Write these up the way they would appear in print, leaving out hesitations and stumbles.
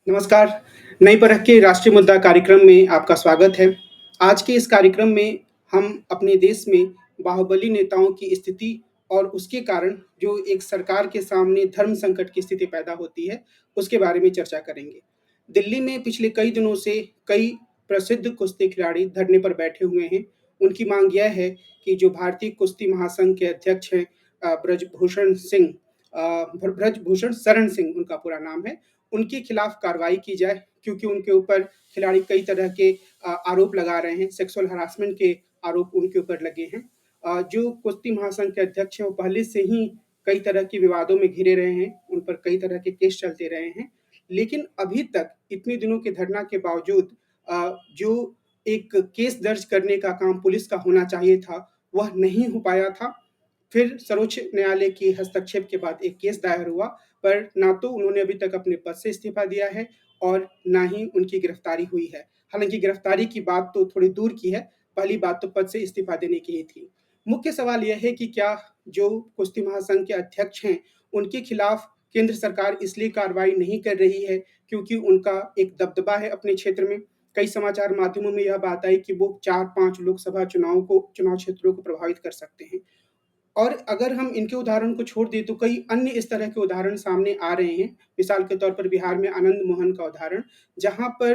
नमस्कार। नई परख के राष्ट्रीय मुद्दा कार्यक्रम में आपका स्वागत है। आज के इस कार्यक्रम में हम अपने देश में बाहुबली नेताओं की स्थिति और उसके कारण जो एक सरकार के सामने धर्म संकट की स्थिति पैदा होती है, उसके बारे में चर्चा करेंगे। दिल्ली में पिछले कई दिनों से कई प्रसिद्ध कुश्ती खिलाड़ी धरने पर बैठे हुए हैं। उनकी मांग यह है कि जो भारतीय कुश्ती महासंघ के अध्यक्ष हैं ब्रजभूषण सिंह ब्रजभूषण शरण सिंह उनका पूरा नाम है, उनके खिलाफ कार्रवाई की जाए क्योंकि उनके ऊपर खिलाड़ी कई तरह के आरोप लगा रहे हैं, सेक्सुअल हरासमेंट के आरोप उनके ऊपर लगे हैं। जो कुश्ती महासंघ के अध्यक्ष हैं, वो पहले से ही कई तरह के विवादों में घिरे रहे हैं, उन पर कई तरह के केस चलते रहे हैं। लेकिन अभी तक इतने दिनों के धरना के बावजूद जो एक केस दर्ज करने का काम पुलिस का होना चाहिए था, वह नहीं हो पाया था। फिर सर्वोच्च न्यायालय के हस्तक्षेप के बाद एक केस दायर हुआ, पर ना तो उन्होंने अभी तक अपने पद से इस्तीफा दिया है और ना ही उनकी गिरफ्तारी हुई है। हालाँकि गिरफ्तारी की बात तो थोड़ी दूर की है, पहली बात तो पद से इस्तीफा देने की ही थी। मुख्य सवाल यह है कि क्या जो कुश्ती महासंघ के अध्यक्ष हैं, उनके खिलाफ केंद्र सरकार इसलिए कार्रवाई नहीं कर रही है क्योंकि उनका एक दबदबा है अपने क्षेत्र में। कई समाचार माध्यमों में यह बात आई कि वो 4-5 लोकसभा चुनाव क्षेत्रों को प्रभावित कर सकते हैं। और अगर हम इनके उदाहरण को छोड़ दें तो कई अन्य इस तरह के उदाहरण सामने आ रहे हैं। मिसाल के तौर पर बिहार में आनंद मोहन का उदाहरण, जहाँ पर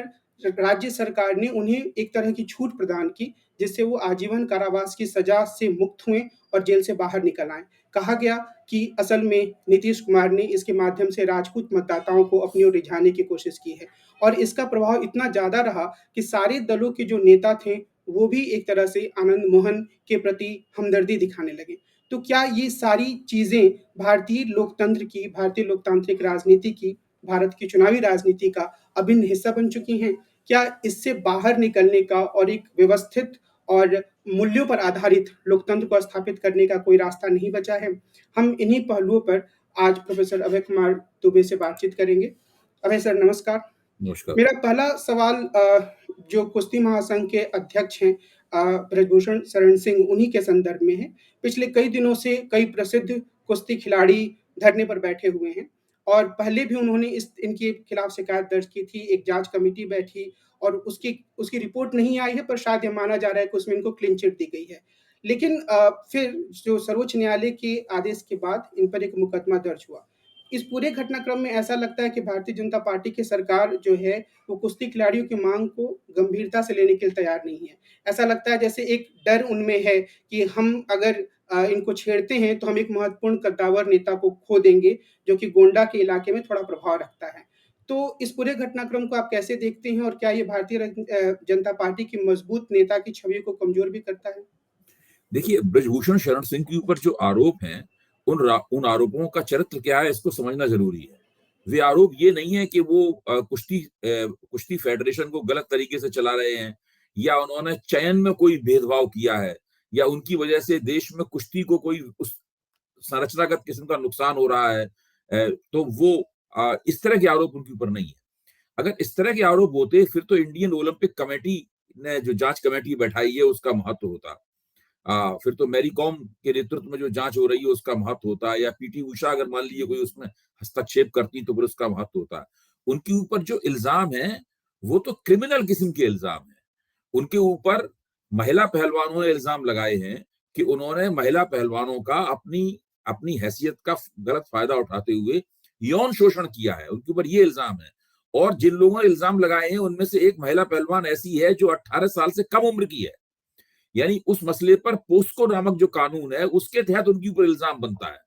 राज्य सरकार ने उन्हें एक तरह की छूट प्रदान की, जिससे वो आजीवन कारावास की सज़ा से मुक्त हुए और जेल से बाहर निकल आए। कहा गया कि असल में नीतीश कुमार ने इसके माध्यम से राजपूत मतदाताओं को अपनी ओर रिझाने की कोशिश की है और इसका प्रभाव इतना ज़्यादा रहा कि सारे दलों के जो नेता थे, वो भी एक तरह से आनंद मोहन के प्रति हमदर्दी दिखाने लगे। तो क्या ये सारी चीज़ें भारतीय लोकतांत्रिक राजनीति की, भारत की चुनावी राजनीति का अभिन्न हिस्सा बन चुकी हैं? क्या इससे बाहर निकलने का और एक व्यवस्थित और मूल्यों पर आधारित लोकतंत्र को स्थापित करने का कोई रास्ता नहीं बचा है? हम इन्हीं पहलुओं पर आज प्रोफ़ेसर अभय कुमार दुबे से बातचीत करेंगे। अभय सर, नमस्कार। नमस्कार। मेरा पहला सवाल जो कुश्ती महासंघ के अध्यक्ष हैं ब्रजभूषण शरण सिंह, उन्हीं के संदर्भ में है। पिछले कई दिनों से कई प्रसिद्ध कुश्ती खिलाड़ी धरने पर बैठे हुए हैं और पहले भी उन्होंने इनके खिलाफ शिकायत दर्ज की थी। एक जांच कमेटी बैठी और उसकी उसकी रिपोर्ट नहीं आई है, पर शायद ये माना जा रहा है कि उसमें इनको क्लीन चिट दी गई है। लेकिन फिर जो सर्वोच्च न्यायालय के आदेश के बाद इन पर एक मुकदमा दर्ज हुआ। इस पूरे घटनाक्रम में ऐसा लगता है कि भारतीय जनता पार्टी की सरकार जो है, वो कुश्ती खिलाड़ियों की मांग को गंभीरता से लेने के लिए तैयार नहीं है। ऐसा लगता है जैसे एक डर उनमें है कि हम अगर इनको छेड़ते हैं तो हम एक महत्वपूर्ण कद्दावर नेता को खो देंगे, जो कि गोंडा के इलाके में थोड़ा प्रभाव रखता है। तो इस पूरे घटनाक्रम को आप कैसे देखते हैं और क्या ये जनता पार्टी की मजबूत नेता की छवि को कमजोर भी करता है? देखिए, ब्रजभूषण शरण सिंह के ऊपर जो आरोप हैं, उन आरोपों का चरित्र क्या है, इसको समझना ज़रूरी है। वे आरोप ये नहीं है कि वो कुश्ती फेडरेशन को गलत तरीके से चला रहे हैं या उन्होंने चयन में कोई भेदभाव किया है या उनकी वजह से देश में कुश्ती को कोई उस संरचनागत किस्म का नुकसान हो रहा है। तो वो इस तरह के आरोप उनके ऊपर नहीं है। अगर इस तरह के आरोप होते, फिर तो इंडियन ओलंपिक कमेटी ने जो जाँच कमेटी बैठाई है, उसका महत्व होता। फिर तो मैरी कॉम के नेतृत्व में जो जांच हो रही है उसका महत्व होता है या पीटी उषा अगर मान लीजिए कोई उसमें हस्तक्षेप करती तो फिर उसका महत्व होता है। उनके ऊपर जो इल्जाम है वो तो क्रिमिनल किस्म के इल्जाम है। उनके ऊपर महिला पहलवानों ने इल्जाम लगाए हैं कि उन्होंने महिला पहलवानों का अपनी अपनी हैसियत का गलत फायदा उठाते हुए यौन शोषण किया है। उनके ऊपर ये इल्जाम है और जिन लोगों ने इल्जाम लगाए हैं उनमें से एक महिला पहलवान ऐसी है जो 18 साल से कम उम्र की है। यानी उस मसले पर पोस्को नामक जो कानून है उसके तहत उनके ऊपर इल्जाम बनता है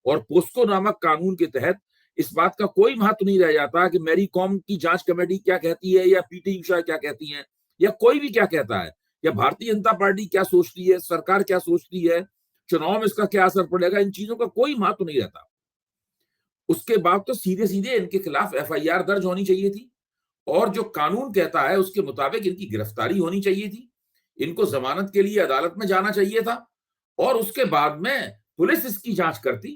और पोस्को नामक कानून के तहत इस बात का कोई महत्व नहीं रह जाता कि मैरी कॉम की जांच कमेटी क्या कहती है या पीटी उषा क्या कहती है या कोई भी क्या कहता है या भारतीय जनता पार्टी क्या सोचती है, सरकार क्या सोचती है, चुनाव में इसका क्या असर पड़ेगा, इन चीजों का कोई महत्व नहीं रहता। उसके बाद तो सीधे सीधे इनके खिलाफ एफआईआर दर्ज होनी चाहिए थी और जो कानून कहता है उसके मुताबिक इनकी गिरफ्तारी होनी चाहिए थी। इनको जमानत के लिए अदालत में जाना चाहिए था और उसके बाद में पुलिस इसकी जांच करती।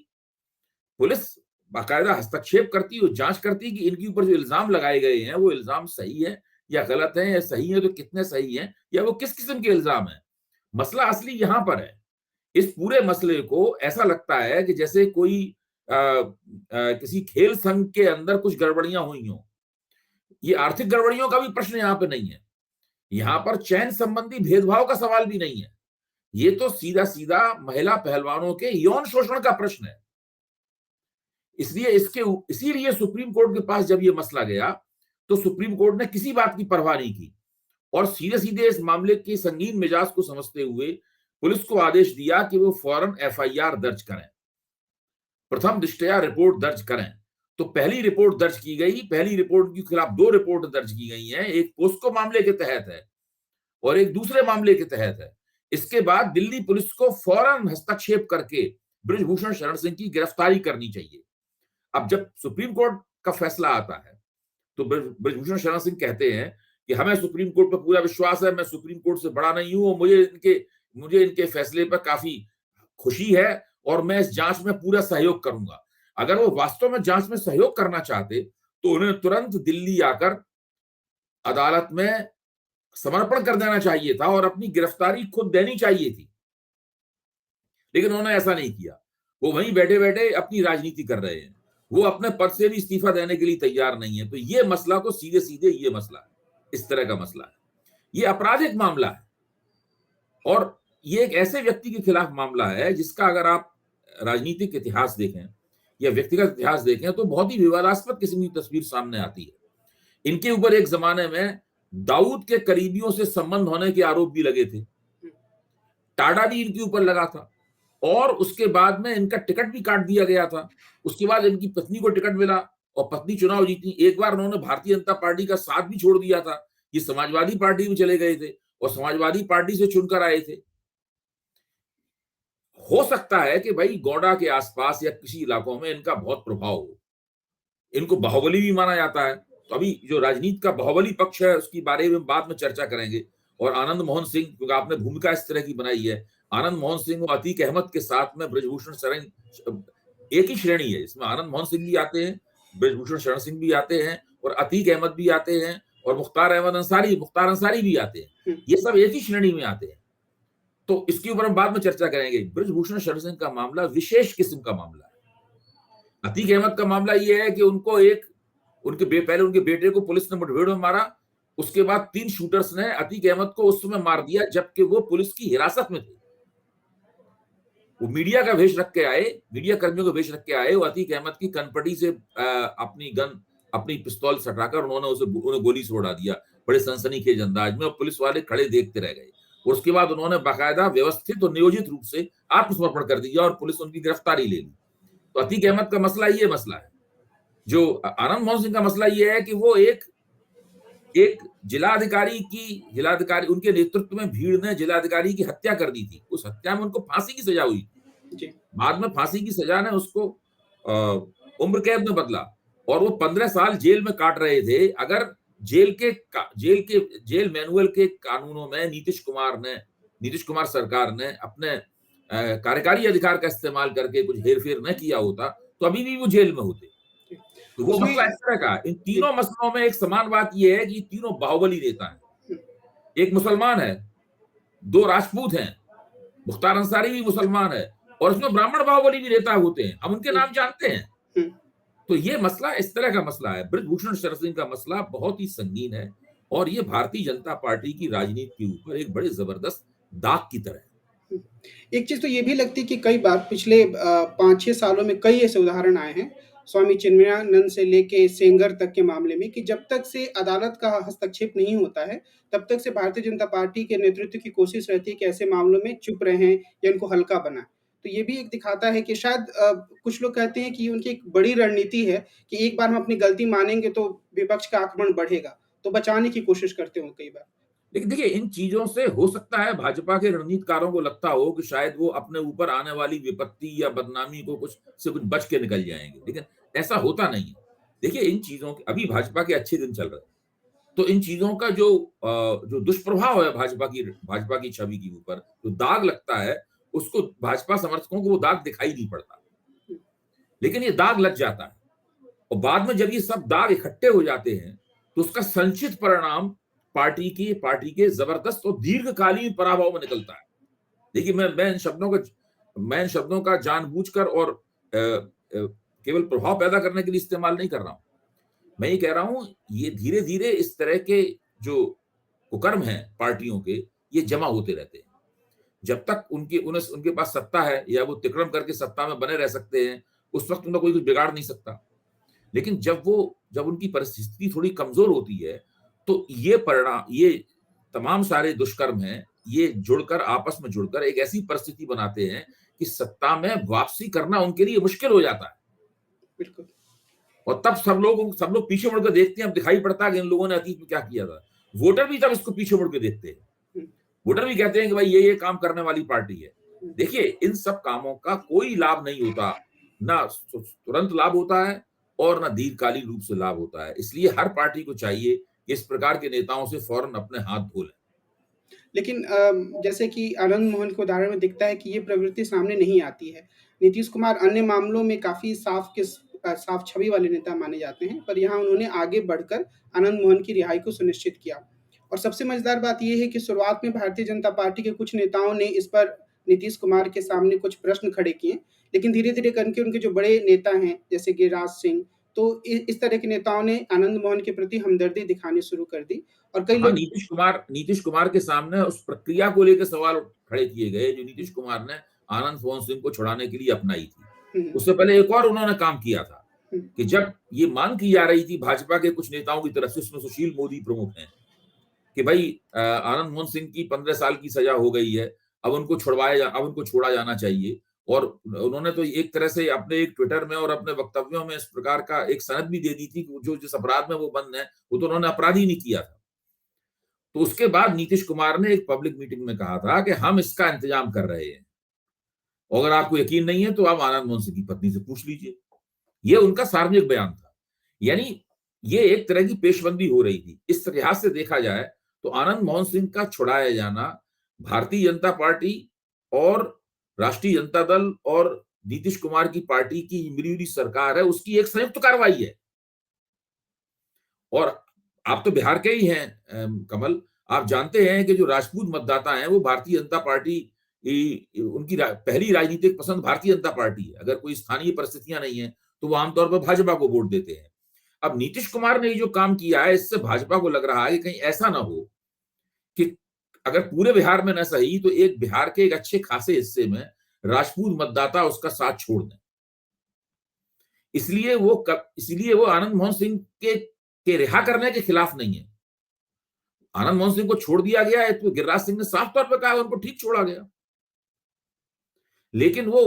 पुलिस बाकायदा हस्तक्षेप करती और जांच करती कि इनके ऊपर जो इल्जाम लगाए गए हैं वो इल्जाम सही है या गलत है, या सही है तो कितने सही हैं या वो किस किस्म के इल्जाम है। मसला असली यहां पर है। इस पूरे मसले को ऐसा लगता है कि जैसे कोई किसी खेल संघ के अंदर कुछ गड़बड़ियां हुई हों ये आर्थिक गड़बड़ियों का भी प्रश्न यहां पे नहीं है, यहां पर चयन संबंधी भेदभाव का सवाल भी नहीं है, ये तो सीधा सीधा महिला पहलवानों के यौन शोषण का प्रश्न है। इसलिए इसीलिए सुप्रीम कोर्ट के पास जब ये मसला गया तो सुप्रीम कोर्ट ने किसी बात की परवाह नहीं की और सीधे सीधे इस मामले के संगीन मिजाज को समझते हुए पुलिस को आदेश दिया कि वो फौरन एफआईआर दर्ज करें, प्रथम दृष्टया रिपोर्ट दर्ज करें। तो पहली रिपोर्ट दर्ज की गई, पहली रिपोर्ट के खिलाफ 2 रिपोर्ट दर्ज की गई हैं, एक पोस्को मामले के तहत है और एक दूसरे मामले के तहत है। इसके बाद दिल्ली पुलिस को फौरन हस्तक्षेप करके ब्रजभूषण शरण सिंह की गिरफ्तारी करनी चाहिए। अब जब सुप्रीम कोर्ट का फैसला आता है तो ब्रजभूषण शरण सिंह कहते हैं कि हमें सुप्रीम कोर्ट पर पूरा विश्वास है, मैं सुप्रीम कोर्ट से बड़ा नहीं हूं, मुझे इनके फैसले पर काफी खुशी है और मैं इस जांच में पूरा सहयोग करूंगा। अगर वो वास्तव में जांच में सहयोग करना चाहते तो उन्हें तुरंत दिल्ली आकर अदालत में समर्पण कर देना चाहिए था और अपनी गिरफ्तारी खुद देनी चाहिए थी, लेकिन उन्होंने ऐसा नहीं किया। वो वहीं बैठे बैठे अपनी राजनीति कर रहे हैं, वो अपने पद से भी इस्तीफा देने के लिए तैयार नहीं है। तो ये मसला तो सीधे सीधे ये मसला है, इस तरह का मसला है, ये आपराधिक मामला है और ये एक ऐसे व्यक्ति के खिलाफ मामला है जिसका अगर आप राजनीतिक इतिहास देखें या व्यक्तिगत इतिहास देखें तो बहुत ही विवादास्पद किस्म की तस्वीर सामने आती है। इनके ऊपर एक जमाने में दाऊद के करीबियों से संबंध होने के आरोप भी लगे थे, टाडा भी इनके ऊपर लगा था और उसके बाद में इनका टिकट भी काट दिया गया था। उसके बाद इनकी पत्नी को टिकट मिला और पत्नी चुनाव जीती। एक बार उन्होंने भारतीय जनता पार्टी का साथ भी छोड़ दिया था, ये समाजवादी पार्टी में चले गए थे और समाजवादी पार्टी से चुनकर आए थे। हो सकता है कि भाई गौड़ा के आसपास या किसी इलाकों में इनका बहुत प्रभाव हो, इनको बाहुबली भी माना जाता है। तो अभी जो राजनीति का बाहुबली पक्ष है उसकी बारे में बाद में चर्चा करेंगे। और आनंद मोहन सिंह, क्योंकि आपने भूमिका इस तरह की बनाई है, आनंद मोहन सिंह और अतीक अहमद के साथ में ब्रजभूषण शरण एक ही श्रेणी है, इसमें आनंद मोहन सिंह भी आते हैं, ब्रजभूषण शरण सिंह भी आते हैं और अतीक अहमद भी आते हैं और मुख्तार अंसारी भी आते हैं, ये सब एक ही श्रेणी में आते हैं। तो इसके ऊपर हम बाद में चर्चा करेंगे। ब्रजभूषण शरण सिंह का मामला विशेष किस्म का मामला है। अतीक अहमद का मामला यह है कि पहले उनके बेटे को पुलिस ने मुठभेड़ में मारा, उसके बाद 3 शूटर्स ने अतीक अहमद को उस समय मार दिया जबकि वो पुलिस की हिरासत में थे। वो मीडिया का वेश रख के आए, मीडिया कर्मियों का वेश रख के आए, वो अतीक अहमद की कनपटी से अपनी पिस्तौल सटाकर उन्हें गोली से उड़ा दिया बड़े सनसनीखेज अंदाज में और पुलिस वाले खड़े देखते रह गए। और उसके बाद उन्होंने बाकायदा व्यवस्थित और नियोजित रूप से आत्मसमर्पण कर दिया और पुलिस उनकी गिरफ्तारी ले ली। तो अतीक अहमद का मसला ये मसला है। जो आनंद मोहन सिंह का मसला ये है कि वो एक जिलाधिकारी उनके नेतृत्व में भीड़ ने जिलाधिकारी की हत्या कर दी थी। उस हत्या में उनको फांसी की सजा हुई, बाद में फांसी की सजा ने उसको उम्र कैद में बदला और वो 15 साल जेल में काट रहे थे। अगर जेल मैनुअल के कानूनों में नीतीश कुमार सरकार ने अपने कार्यकारी अधिकार का इस्तेमाल करके कुछ हेरफेर न किया होता तो अभी भी वो जेल में होते। तो वो मसला इस तरह का। इन तीनों मसलों में एक समान बात यह है कि तीनों बाहुबली नेता हैं। एक मुसलमान है, 2 राजपूत हैं, मुख्तार अंसारी भी मुसलमान है और उसमें ब्राह्मण बाहुबली भी नेता होते हैं, हम उनके नाम जानते हैं। तो ये मसला इस तरह का मसला है। ब्रजभूषण शरण सिंह का मसला बहुत ही संगीन है और ये भारतीय जनता पार्टी की राजनीति के ऊपर एक बड़े जबरदस्त दाग की तरह है। एक चीज तो ये भी लगती है कि कई बार पिछले 5-6 सालों में कई ऐसे उदाहरण आए हैं, स्वामी चिन्मयानंद से लेके सेंगर तक के मामले में, कि जब तक से अदालत का हस्तक्षेप नहीं होता है तब तक से भारतीय जनता पार्टी के नेतृत्व की कोशिश रहती है कि ऐसे मामलों में चुप रहें या इनको हल्का बनाएं। तो ये भी एक दिखाता है कि शायद कुछ लोग कहते हैं कि उनकी एक बड़ी रणनीति है कि एक बार हम अपनी गलती मानेंगे तो विपक्ष का आक्रमण बढ़ेगा, तो बचाने की कोशिश करते हो कई बार। लेकिन देखिए, इन चीजों से हो सकता है भाजपा के रणनीतिकारों को लगता हो कि शायद वो अपने ऊपर आने वाली विपत्ति या बदनामी को कुछ बच के निकल जाएंगे, लेकिन ऐसा होता नहीं है। देखिए, इन चीजों के अभी भाजपा के अच्छे दिन चल रहे हैं, तो इन चीजों का जो दुष्प्रभाव है भाजपा की छवि के ऊपर जो दाग लगता है, उसको भाजपा समर्थकों को वो दाग दिखाई नहीं पड़ता, लेकिन ये दाग लग जाता है और बाद में जब ये सब दाग इकट्ठे हो जाते हैं तो उसका संचित परिणाम पार्टी के जबरदस्त और दीर्घकालीन पराभव में निकलता है। देखिए, मैं इन शब्दों का जानबूझकर और केवल प्रभाव पैदा करने के लिए इस्तेमाल नहीं कर रहा हूं। मैं ये कह रहा हूं, ये धीरे धीरे इस तरह के जो कुकर्म हैं पार्टियों के, ये जमा होते रहते हैं। जब तक उनके पास सत्ता है या वो तिक्रम करके सत्ता में बने रह सकते हैं, उस वक्त उनका कोई कुछ बिगाड़ नहीं सकता। लेकिन जब उनकी परिस्थिति थोड़ी कमजोर होती है, तो ये तमाम सारे दुष्कर्म हैं, ये जुड़कर आपस में जुड़कर एक ऐसी परिस्थिति बनाते हैं कि सत्ता में वापसी करना उनके लिए मुश्किल हो जाता है। बिल्कुल। और तब सब लोग पीछे मुड़कर देखते हैं, अब दिखाई पड़ता है कि इन लोगों ने अतीत में क्या किया था। वोटर भी तब इसको पीछे मुड़ के देखते हैं। हुँ, वोटर भी कहते हैं कि भाई ये काम करने वाली पार्टी है। हुँ। देखिए, इन सब कामों का कोई लाभ नहीं होता, ना तुरंत लाभ होता है और ना दीर्घकालीन रूप से लाभ होता है। इसलिए हर पार्टी को चाहिए कि इस प्रकार के नेताओं से फौरन अपने हाथ धो लें। लेकिन जैसे कि आनंद मोहन के उदाहरण में दिखता है कि ये प्रवृत्ति सामने नहीं आती है। नीतीश कुमार अन्य मामलों में काफ़ी साफ छवि वाले नेता माने जाते हैं, पर यहाँ उन्होंने आगे बढ़कर आनंद मोहन की रिहाई को सुनिश्चित किया। और सबसे मज़ेदार बात ये है कि शुरुआत में भारतीय जनता पार्टी के कुछ नेताओं ने इस पर नीतीश कुमार के सामने कुछ प्रश्न खड़े किए, लेकिन धीरे-धीरे करके उनके जो बड़े नेता हैं, जैसे गिरिराज सिंह, तो इस तरह के नेताओं ने आनंद मोहन के प्रति हमदर्दी दिखानी शुरू कर दी और कई हाँ, लोग। नीतीश कुमार के सामने उस प्रक्रिया को लेकर सवाल खड़े किए गए जो नीतीश कुमार ने आनंद मोहन सिंह को छुड़ाने के लिए अपनाई थी। हुँ, उससे पहले एक और उन्होंने काम किया था हुँ, कि जब ये मांग की जा रही थी भाजपा के कुछ नेताओं की तरफ से, उसमें सुशील मोदी प्रमुख हैं, कि भाई आनंद मोहन सिंह की 15 साल की सजा हो गई है, अब अब उनको छोड़ा जाना चाहिए। और उन्होंने तो एक तरह से अपने एक ट्विटर में और अपने वक्तव्यों में इस प्रकार का एक सनद भी दे दी थी कि जो जिस अपराध में वो बंद है, वो तो उन्होंने अपराध ही नहीं किया था। तो उसके बाद नीतीश कुमार ने एक पब्लिक मीटिंग में कहा था कि हम इसका इंतजाम कर रहे हैं। अगर आपको यकीन नहीं है तो आप आनंद मोहन सिंह की पत्नी से पूछ लीजिए। ये उनका सार्वजनिक बयान था। यानी ये एक तरह की पेशबंदी हो रही थी। इस लिहाज से देखा जाए तो आनंद मोहन सिंह का छुड़ाया जाना भारतीय जनता पार्टी और राष्ट्रीय जनता दल और नीतीश कुमार की पार्टी की मिली हुई सरकार है, उसकी एक संयुक्त कार्रवाई है। और आप तो बिहार के ही हैं कमल, आप जानते हैं कि जो राजपूत मतदाता हैं वो भारतीय जनता पार्टी उनकी पहली राजनीतिक पसंद भारतीय जनता पार्टी है। अगर कोई स्थानीय परिस्थितियां नहीं है तो वो आमतौर पर भाजपा को वोट देते हैं। अब नीतीश कुमार ने ये जो काम किया है, इससे भाजपा को लग रहा है कि कहीं ऐसा ना हो कि अगर पूरे बिहार में न सही तो एक बिहार के एक अच्छे खासे हिस्से में राजपूत मतदाता उसका साथ छोड़ दें। इसलिए वो आनंद मोहन सिंह के रिहा करने के खिलाफ नहीं है। आनंद मोहन सिंह को छोड़ दिया गया है तो गिरिराज सिंह ने साफ तौर पर कहा उनको ठीक छोड़ा गया। लेकिन वो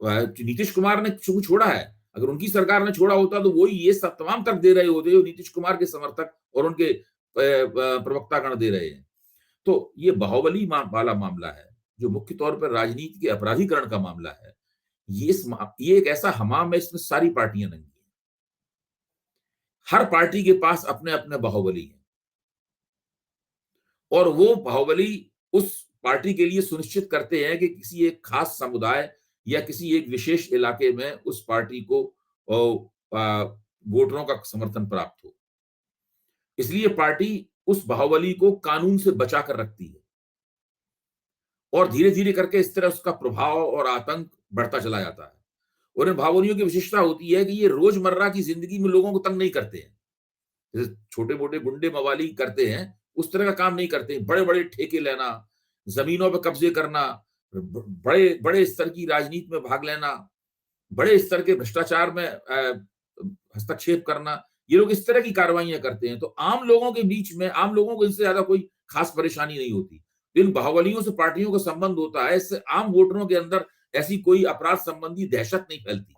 नीतीश कुमार ने छोड़ा है। अगर उनकी सरकार ने छोड़ा होता तो वही ये सब तमाम तर्क दे रहे होते जो नीतीश कुमार के समर्थक और उनके प्रवक्तागण दे रहे हैं। तो ये बाहुबली वाला मामला है, जो मुख्य तौर पर राजनीति के अपराधीकरण का मामला है। ये एक ऐसा हमाम है, इसमें सारी पार्टियां नहीं है। हर पार्टी के पास अपने अपने बाहुबली हैं और वो बाहुबली उस पार्टी के लिए सुनिश्चित करते हैं कि किसी एक खास समुदाय या किसी एक विशेष इलाके में उस पार्टी को वोटरों का समर्थन प्राप्त हो। इसलिए पार्टी उस बाहुबली को कानून से बचा कर रखती है और धीरे धीरे करके इस तरह उसका प्रभाव और आतंक बढ़ता चला जाता है। और इन बाहुबलियों की विशेषता होती है कि ये रोजमर्रा की जिंदगी में लोगों को तंग नहीं करते हैं, जैसे छोटे मोटे गुंडे मवाली करते हैं उस तरह का काम नहीं करते। बड़े बड़े ठेके लेना, जमीनों पर कब्जे करना, बड़े बड़े स्तर की राजनीति में भाग लेना, बड़े स्तर के भ्रष्टाचार में हस्तक्षेप करना, ये लोग इस तरह की कार्रवाइयां करते हैं। तो आम लोगों के बीच में आम लोगों को इनसे ज्यादा कोई खास परेशानी नहीं होती। इन बाहुबलियों से पार्टियों का संबंध होता है, इससे आम वोटरों के अंदर ऐसी कोई अपराध संबंधी दहशत नहीं फैलती।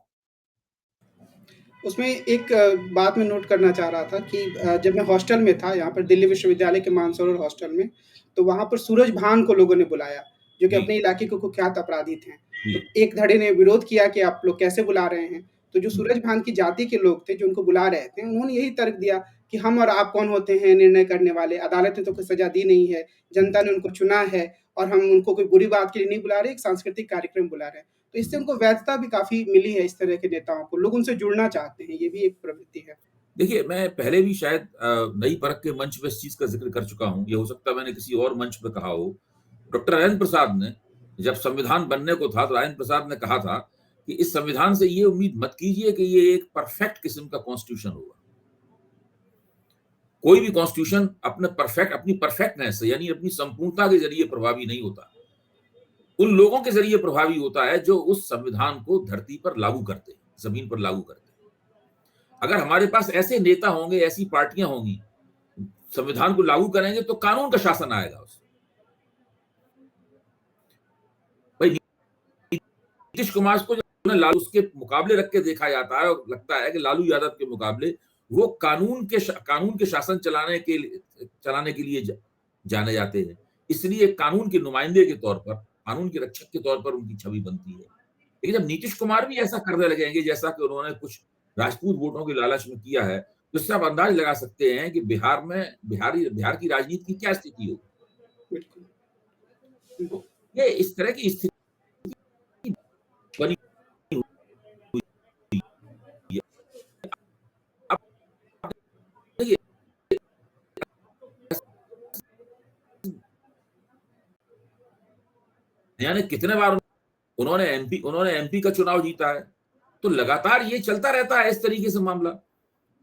उसमें एक बात मैं नोट करना चाह रहा था कि जब मैं हॉस्टल में था, यहाँ पर दिल्ली विश्वविद्यालय के मानसरोवर हॉस्टल में, तो वहाँ पर सूरज भान को लोगों ने बुलाया, जो कि जी, अपने इलाके के कुख्यात अपराधी थे। जी, तो एक धड़े ने विरोध किया कि आप लोग कैसे बुला रहे हैं? तो जो सूरज भान की जाति के लोग थे, जो उनको बुला रहे थे, उन्होंने यही तर्क दिया कि हम और आप कौन होते हैं निर्णय करने वाले? अदालत ने तो कोई सज़ा दी नहीं है, जनता ने उनको चुना है और हम उनको कोई बुरी बात के लिए नहीं बुला रहे, एक सांस्कृतिक कार्यक्रम बुला रहे हैं। तो इससे उनको वैधता भी काफ़ी मिली है इस तरह के नेताओं को, लोग उनसे जुड़ना चाहते हैं, ये भी एक प्रवृत्ति है। देखिए, मैं पहले भी शायद नई परख के मंच पे इस चीज़ का ज़िक्र कर चुका हूँ। ये हो सकता है मैंने किसी और मंच पे कहा हो। डॉक्टर राजेंद्र प्रसाद ने जब संविधान बनने को था, तो राजेंद्र प्रसाद ने कहा था कि इस संविधान से ये उम्मीद मत कीजिए कि ये एक परफेक्ट किस्म का कॉन्स्टिट्यूशन होगा। कोई भी कॉन्स्टिट्यूशन अपनी परफेक्टनेस यानी अपनी संपूर्णता के जरिए प्रभावी नहीं होता, उन लोगों के जरिए प्रभावी होता है जो उस संविधान को धरती पर लागू करते हैं, जमीन पर लागू करते हैं। अगर हमारे पास ऐसे नेता होंगे, ऐसी पार्टियां होंगी, संविधान को लागू करेंगे तो कानून का शासन आएगा उसमें। भाई नीतीश कुमार को जो लालू उसके मुकाबले रख के देखा जाता है और लगता है कि लालू यादव के मुकाबले वो कानून के शासन चलाने के लिए जाने जाते हैं, इसलिए कानून के नुमाइंदे के तौर पर, कानून के रक्षक के तौर पर उनकी छवि बनती है। लेकिन जब नीतीश कुमार भी ऐसा करने लगेंगे जैसा कि उन्होंने कुछ राजपूत वोटों की लालच में किया है, तो इससे आप अंदाज लगा सकते हैं कि बिहार की राजनीति की क्या स्थिति होगी। तो ये इस तरह की स्थिति बनी हुई है। अब देखिए, यानी कितने बार उन्होंने एमपी का चुनाव जीता है, तो लगातार ये चलता रहता है इस तरीके से मामला।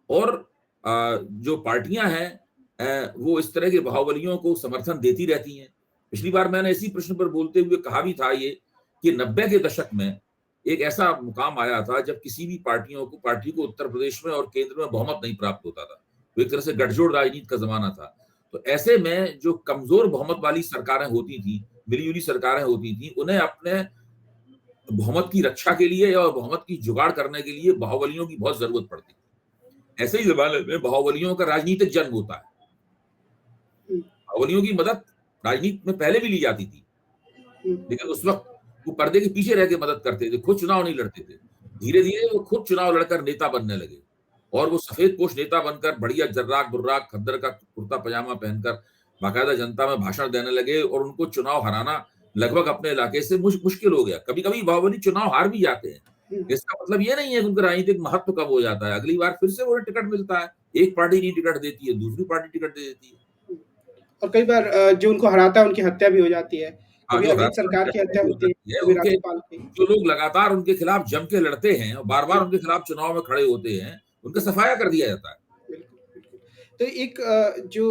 और जो पार्टियां हैं वो इस तरह के बाहुबलियों को समर्थन देती रहती हैं। पिछली बार मैंने इसी प्रश्न पर बोलते हुए कहा भी था ये कि 90 के दशक में एक ऐसा मुकाम आया था जब किसी भी पार्टी को उत्तर प्रदेश में और केंद्र में बहुमत नहीं प्राप्त होता था। तो एक तरह से गठजोड़ राजनीति का जमाना था। तो ऐसे में जो कमजोर बहुमत वाली सरकारें होती थी, मिलीजुली सरकारें होती थी, उन्हें अपने बहुमत की रक्षा के लिए और बहुमत की जुगाड़ करने के लिए बाहुबलियों की बहुत जरूरत पड़ती थी। ऐसे ही जमाने में बाहुबलियों का राजनीतिक जन्म होता है। बाहुबलियों की मदद राजनीति में पहले भी ली जाती थी, लेकिन उस वक्त वो पर्दे के पीछे रह के मदद करते थे, खुद चुनाव नहीं लड़ते थे। धीरे धीरे वो खुद चुनाव लड़कर नेता बनने लगे और वो सफेद पोश नेता बनकर बढ़िया जर्राक बुर्राक खद्दर का कुर्ता पजामा पहनकर बाकायदा जनता में भाषण देने लगे और उनको चुनाव हराना लगभग अपने इलाके से मुश्किल हो गया। कभी कभी बाहुबली चुनाव हार भी जाते हैं, इसका मतलब ये नहीं है कि उनका राजनीतिक महत्व कम हो जाता है। अगली बार फिर से वो टिकट मिलता है, एक पार्टी नहीं टिकट देती है, दूसरी पार्टी टिकट दे देती है और कई बार जो उनको हराता है उनकी हत्या भी हो जाती है। कभी जो अजीत सरकार की हत्या होती है, कभी उनके राज्यपाल की। जो लोग लगातार उनके खिलाफ जम के लड़ते हैं और बार बार उनके खिलाफ चुनाव में खड़े होते हैं, उनका सफाया कर दिया जाता है। तो एक जो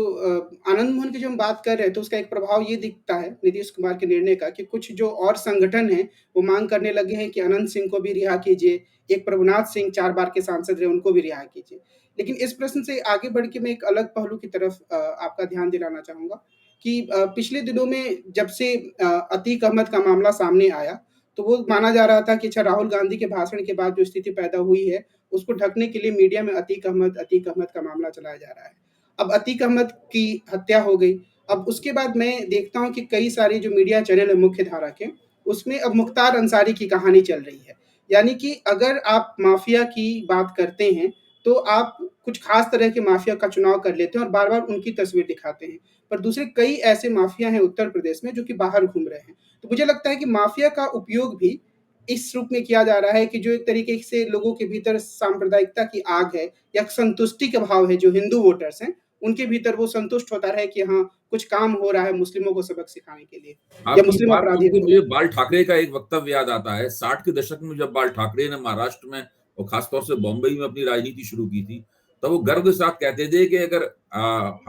आनंद मोहन की जो हम बात कर रहे हैं, तो उसका एक प्रभाव ये दिखता है नीतीश कुमार के निर्णय का कि कुछ जो और संगठन हैं, वो मांग करने लगे हैं कि अनंत सिंह को भी रिहा कीजिए। एक प्रभुनाथ सिंह 4 बार के सांसद रहे, उनको भी रिहा कीजिए। लेकिन इस प्रश्न से आगे बढ़ के मैं एक अलग पहलू की तरफ आपका ध्यान दिलाना चाहूँगा कि पिछले दिनों में जब से अतीक अहमद का मामला सामने आया, तो वो माना जा रहा था कि अच्छा राहुल गांधी के भाषण के बाद जो स्थिति पैदा हुई है, उसको ढकने के लिए मीडिया में अतीक अहमद का मामला चलाया जा रहा है। अब अतीक अहमद की हत्या हो गई। अब उसके बाद मैं देखता हूँ कि कई सारे जो मीडिया चैनल है मुख्य धारा के, उसमें अब मुख्तार अंसारी की कहानी चल रही है। यानी कि अगर आप माफिया की बात करते हैं, तो आप कुछ खास तरह के माफिया का चुनाव कर लेते हैं और बार-बार उनकी तस्वीर दिखाते हैं। पर दूसरे कई ऐसे माफिया हैं उत्तर प्रदेश में जो कि बाहर घूम रहे हैं। तो मुझे लगता है कि माफिया का उपयोग भी इस रूप में किया जा रहा है कि जो एक तरीके से लोगों के भीतर सांप्रदायिकता की आग है या संतुष्टि का भाव है, जो हिंदू वोटर्स हैं, उनके भीतर वो संतुष्ट होता रहे कि हाँ, कुछ काम हो रहा है मुस्लिमों को सबक सिखाने के लिए या आपकी मुस्लिम बात अपराधी सुनकर को। मुझे बाल ठाकरे का एक वक्तव्य याद आता है। 60 के दशक में जब बाल ठाकरे ने महाराष्ट्र में और खासतौर से बॉम्बई में अपनी राजनीति शुरू की थी, तब वो गर्व के साथ कहते थे कि अगर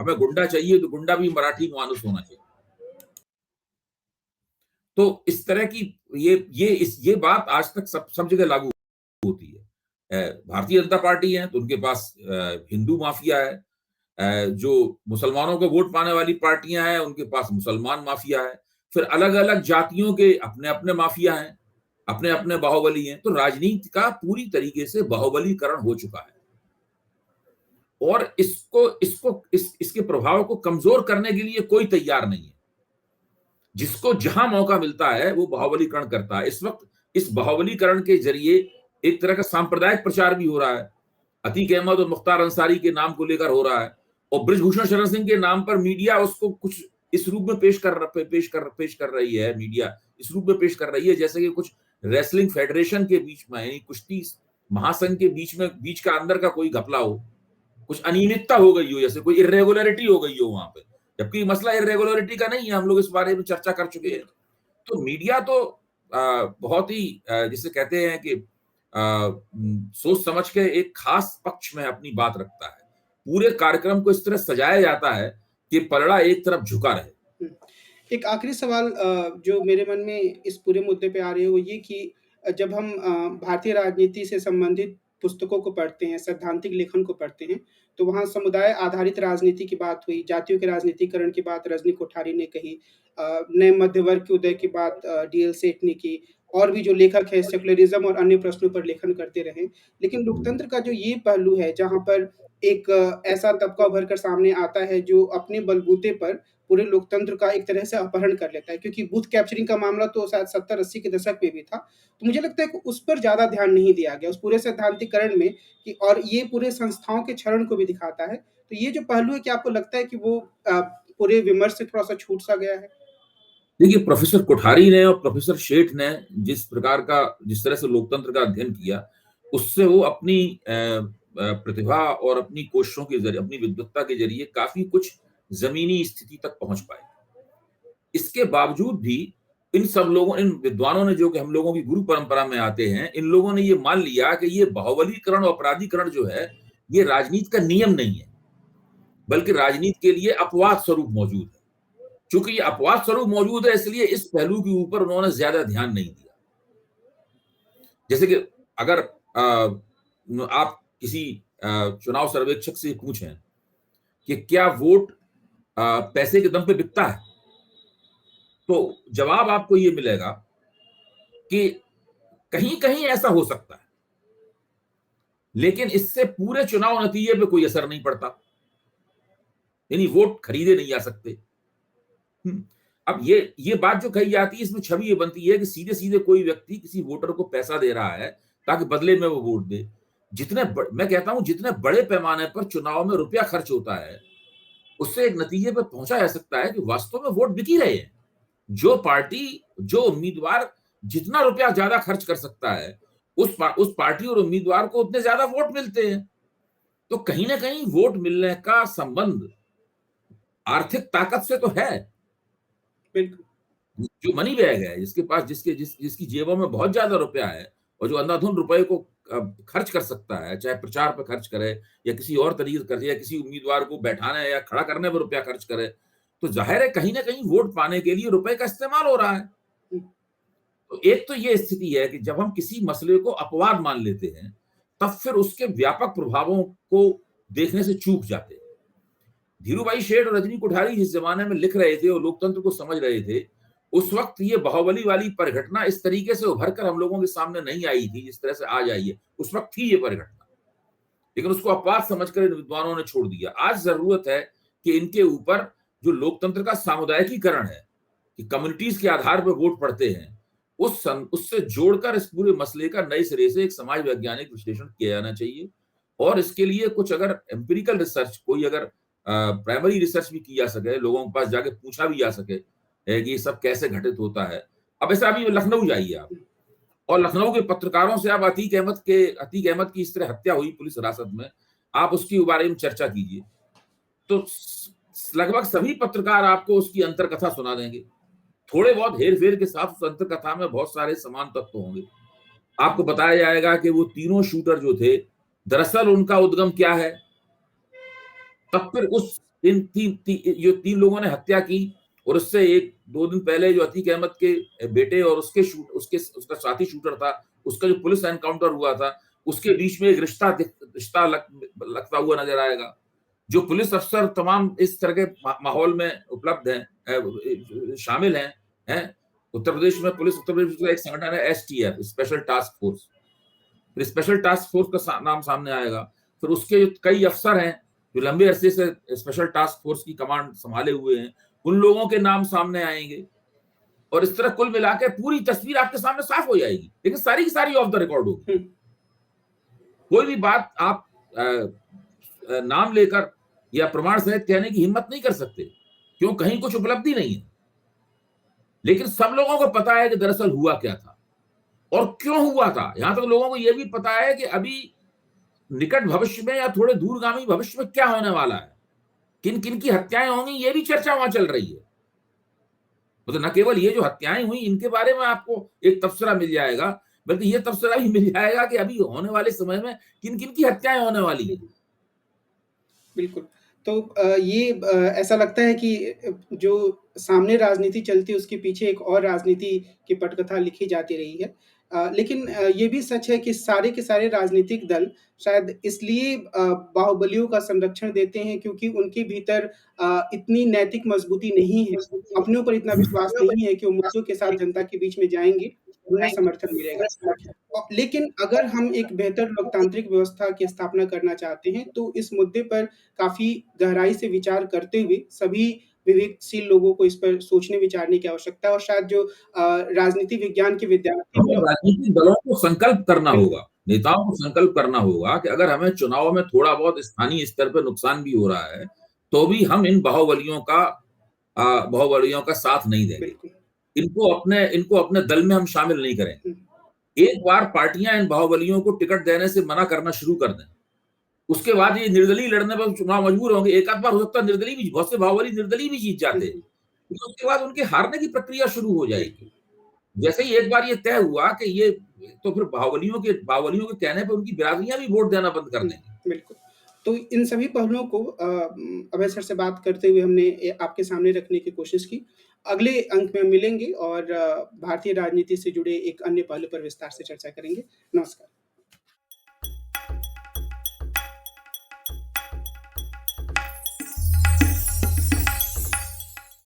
हमें गुंडा चाहिए तो गुंडा भी मराठी मानुस होना चाहिए। तो इस तरह की ये बात आज तक सब जगह लागू होती है। भारतीय जनता पार्टी है तो उनके पास हिंदू माफिया है। जो मुसलमानों को वोट पाने वाली पार्टियां हैं उनके पास मुसलमान माफिया है। फिर अलग अलग जातियों के अपने अपने माफिया हैं, अपने अपने बाहुबली हैं। तो राजनीति का पूरी तरीके से बाहुबलीकरण हो चुका है और इसके प्रभाव को कमजोर करने के लिए कोई तैयार नहीं है। जिसको जहां मौका मिलता है वो बाहुबलीकरण करता है। इस वक्त इस बाहुबलीकरण के जरिए एक तरह का सांप्रदायिक प्रचार भी हो रहा है। अतीक अहमद और मुख्तार अंसारी के नाम को लेकर हो रहा है और ब्रजभूषण शरण सिंह के नाम पर मीडिया उसको कुछ इस रूप में पेश कर रही है। मीडिया इस रूप में पेश कर रही है जैसे कि कुछ रेसलिंग फेडरेशन के बीच में, यानी कुश्ती महासंघ के बीच का अंदर का कोई घपला हो, कुछ अनियमितता हो गई हो, जैसे कोई इर्रेगुलरिटी हो गई हो वहां पे, जबकि मसला इर्रेगुलरिटी का नहीं है। हम लोग इस बारे में चर्चा कर चुके हैं। तो मीडिया तो बहुत ही जिसे कहते हैं कि सोच समझ के एक खास पक्ष में अपनी बात रखता है। पूरे कार्यक्रम को इस तरह सजाया जाता है कि पलड़ा एक तरफ झुका रहे। एक आखिरी सवाल जो मेरे मन में इस पूरे मुद्दे पे आ रही है वो ये कि जब हम भारतीय राजनीति से संबंधित पुस्तकों को पढ़ते हैं, सैद्धांतिक लेखन को पढ़ते हैं, तो वहाँ समुदाय आधारित राजनीति की बात हुई, जातियों के राजनीतिकरण की बात रजनी कोठारी ने कही, नए मध्य वर्ग के उदय की बात डीएल सेठ ने की, और भी जो लेखक हैं सेक्युलरिज़्म और अन्य प्रश्नों पर लेखन करते रहे। लेकिन लोकतंत्र का जो ये पहलू है जहाँ पर एक ऐसा तबका उभर कर सामने आता है जो अपने बलबूते पर पूरे लोकतंत्र का एक तरह से अपहरण कर लेता है, क्योंकि बूथ कैप्चरिंग का मामला तो शायद 70-80 के दशक में भी था। तो मुझे लगता है कि उस पर ज़्यादा ध्यान नहीं दिया गया, उस पूरे सैद्धांतिकरण में कि और ये पूरे संस्थाओं के क्षरण को भी दिखाता है। तो ये जो पहलू है, क्या आपको लगता है कि वो पूरे विमर्श से थोड़ा-सा छूट-सा गया है? देखिए, प्रोफेसर कोठारी ने और प्रोफेसर शेठ ने जिस तरह से लोकतंत्र का अध्ययन किया, उससे वो अपनी प्रतिभा और अपनी कोशिशों के ज़रिए, अपनी विद्वत्ता के ज़रिए काफ़ी कुछ ज़मीनी स्थिति तक पहुँच पाए। इसके बावजूद भी इन विद्वानों ने, जो कि हम लोगों की गुरु परंपरा में आते हैं, इन लोगों ने ये मान लिया कि ये बाहुबलीकरण और अपराधीकरण जो है, ये राजनीति का नियम नहीं है, बल्कि राजनीति के लिए अपवाद स्वरूप मौजूद है। चूंकि ये अपवाद स्वरूप मौजूद है, इसलिए इस पहलू के ऊपर उन्होंने ज्यादा ध्यान नहीं दिया। जैसे कि अगर आप किसी चुनाव सर्वेक्षक से पूछें कि क्या वोट पैसे के दम पे बिकता है, तो जवाब आपको ये मिलेगा कि कहीं कहीं ऐसा हो सकता है, लेकिन इससे पूरे चुनाव नतीजे पे कोई असर नहीं पड़ता, यानी वोट खरीदे नहीं जा सकते। अब ये बात जो कही जाती है, इसमें छवि ये बनती है कि सीधे सीधे कोई व्यक्ति किसी वोटर को पैसा दे रहा है ताकि बदले में वो वोट दे। मैं कहता हूं जितने बड़े पैमाने पर चुनाव में रुपया खर्च होता है, उससे एक नतीजे पर पहुंचा जा सकता है कि वास्तव में वोट बिक ही रहे हैं। जो उम्मीदवार जितना रुपया ज्यादा खर्च कर सकता है, उस पार्टी और उम्मीदवार को उतने ज्यादा वोट मिलते हैं। तो कहीं ना कहीं वोट मिलने का संबंध आर्थिक ताकत से तो है। बिल्कुल। जो मनी बैग है, जिसकी जेबों में बहुत ज्यादा रुपया है और जो अंधाधुंध रुपए को खर्च कर सकता है, चाहे प्रचार पर खर्च करे या किसी और तरीके से करे, या किसी उम्मीदवार को बैठाने या खड़ा करने पर रुपया खर्च करे, तो जाहिर है कहीं ना कहीं वोट पाने के लिए रुपए का इस्तेमाल हो रहा है। तो एक तो ये स्थिति है कि जब हम किसी मसले को अपवाद मान लेते हैं, तब फिर उसके व्यापक प्रभावों को देखने से चूक जाते हैं। धीरूभाई शेठ और रजनी कोठारी जिस जमाने में लिख रहे थे और लोकतंत्र को समझ रहे थे, उस वक्त ये बाहुबली वाली परिघटना इस तरीके से उभर कर हम लोगों के सामने नहीं आई थी जिस तरह से आज आई है। उस वक्त थी ये परिघटना, लेकिन उसको अपवाद समझकर इन विद्वानों ने छोड़ दिया। आज जरूरत है कि इनके ऊपर जो लोकतंत्र का सामुदायिकीकरण है, कि कम्युनिटीज के आधार पर वोट पड़ते हैं, उससे जोड़कर इस पूरे मसले का नए सिरे से एक समाज वैज्ञानिक विश्लेषण किया जाना चाहिए। और इसके लिए कुछ अगर एम्पिरिकल रिसर्च, कोई अगर प्राइमरी रिसर्च भी की जा सके, लोगों के पास जाके पूछा भी जा सके कि ये सब कैसे घटित होता है। अब ऐसा अभी लखनऊ जाइए आप, और लखनऊ के पत्रकारों से आप अतीक अहमद की इस तरह हत्या हुई पुलिस हिरासत में, आप उसके बारे में चर्चा कीजिए, तो लगभग सभी पत्रकार आपको उसकी अंतरकथा सुना देंगे। थोड़े बहुत हेर फेर के साथ उस अंतरकथा में बहुत सारे समान तत्व होंगे। आपको बताया जाएगा कि वो तीनों शूटर जो थे, दरअसल उनका उद्गम क्या है। तब फिर जो तीन लोगों ने हत्या की, और उससे 1-2 दिन पहले जो अतीक अहमद के बेटे और उसका साथी शूटर था, उसका जो पुलिस एनकाउंटर हुआ था, उसके बीच में एक रिश्ता लगता हुआ नजर आएगा। जो पुलिस अफसर तमाम इस तरह के माहौल में उपलब्ध हैं, शामिल हैं। उत्तर प्रदेश में का एक संगठन है STF, स्पेशल टास्क फोर्स। फिर स्पेशल टास्क फोर्स का नाम सामने आएगा। फिर उसके कई अफसर हैं जो लंबे अरसे से स्पेशल टास्क फोर्स की कमांड संभाले हुए हैं, उन लोगों के नाम सामने आएंगे, और इस तरह कुल मिलाकर पूरी तस्वीर आपके सामने साफ हो जाएगी। लेकिन सारी की सारी ऑफ द रिकॉर्ड होगी। कोई भी बात आप नाम लेकर या प्रमाण सहित कहने की हिम्मत नहीं कर सकते, क्यों? कहीं कुछ उपलब्धि नहीं है। लेकिन सब लोगों को पता है कि दरअसल हुआ क्या था और क्यों हुआ था। यहां तक लोगों को यह भी पता है कि अभी निकट भविष्य में या थोड़े दूरगामी भविष्य में क्या होने वाला है, किन किन की हत्याएं होंगी, ये भी चर्चा वहां चल रही है। मतलब न केवल ये जो हत्याएं हुई इनके बारे में आपको एक तबसरा मिल जाएगा, बल्कि ये तबसरा भी मिल जाएगा कि अभी होने वाले समय में किन किन की हत्याएं होने वाली है। बिल्कुल। तो ये ऐसा लगता है कि जो सामने राजनीति चलती है उसके पीछे एक और राजनीति की पटकथा लिखी जाती रही है। लेकिन ये भी सच है कि सारे के सारे राजनीतिक दल शायद इसलिए बाहुबलियों का संरक्षण देते हैं क्योंकि उनके भीतर इतनी नैतिक मजबूती नहीं है, अपने ऊपर इतना विश्वास नहीं है कि वो मुद्दों के साथ जनता के बीच में जाएँगे, उन्हें समर्थन मिलेगा। लेकिन अगर हम एक बेहतर लोकतांत्रिक व्यवस्था की स्थापना करना चाहते हैं, तो इस मुद्दे पर काफ़ी गहराई से विचार करते हुए सभी विवेकशील लोगों को इस पर सोचने-विचारने की आवश्यकता है और शायद जो राजनीति विज्ञान के विद्यार्थी हमें हैं राजनीतिक दलों को संकल्प करना बिल्कुल, होगा, नेताओं को संकल्प करना होगा कि अगर हमें चुनाव में थोड़ा बहुत स्थानीय स्तर पे नुकसान भी हो रहा है, तो भी हम इन बाहुबलियों का साथ नहीं देंगे। बिल्कुल। इनको अपने दल में हम शामिल नहीं करेंगे। हुँ, एक बार पार्टियां इन बाहुबलियों को टिकट देने से मना करना शुरू कर दें, उसके बाद ये निर्दलीय लड़ने पर चुनाव मजबूर होंगे। एक आध बार हो सकता है निर्दलीय भी, बहुत से बाहुबली निर्दलीय भी जीत हुँ, जाते हैं, हुँ, लेकिन उसके बाद उनके हारने की प्रक्रिया शुरू हो जाएगी। बिल्कुल। जैसे ही एक बार ये तय हुआ कि ये, तो फिर बाहुबलियों के कहने पे उनकी बिरादरियां भी वोट देना बंद कर हुँ, देंगी। बिल्कुल। तो इन सभी पहलुओं को अभय सर से बात करते हुए हमने आपके सामने रखने की कोशिश की। अगले अंक में मिलेंगे और भारतीय राजनीति से जुड़े एक अन्य पहलू पर विस्तार से चर्चा करेंगे। नमस्कार।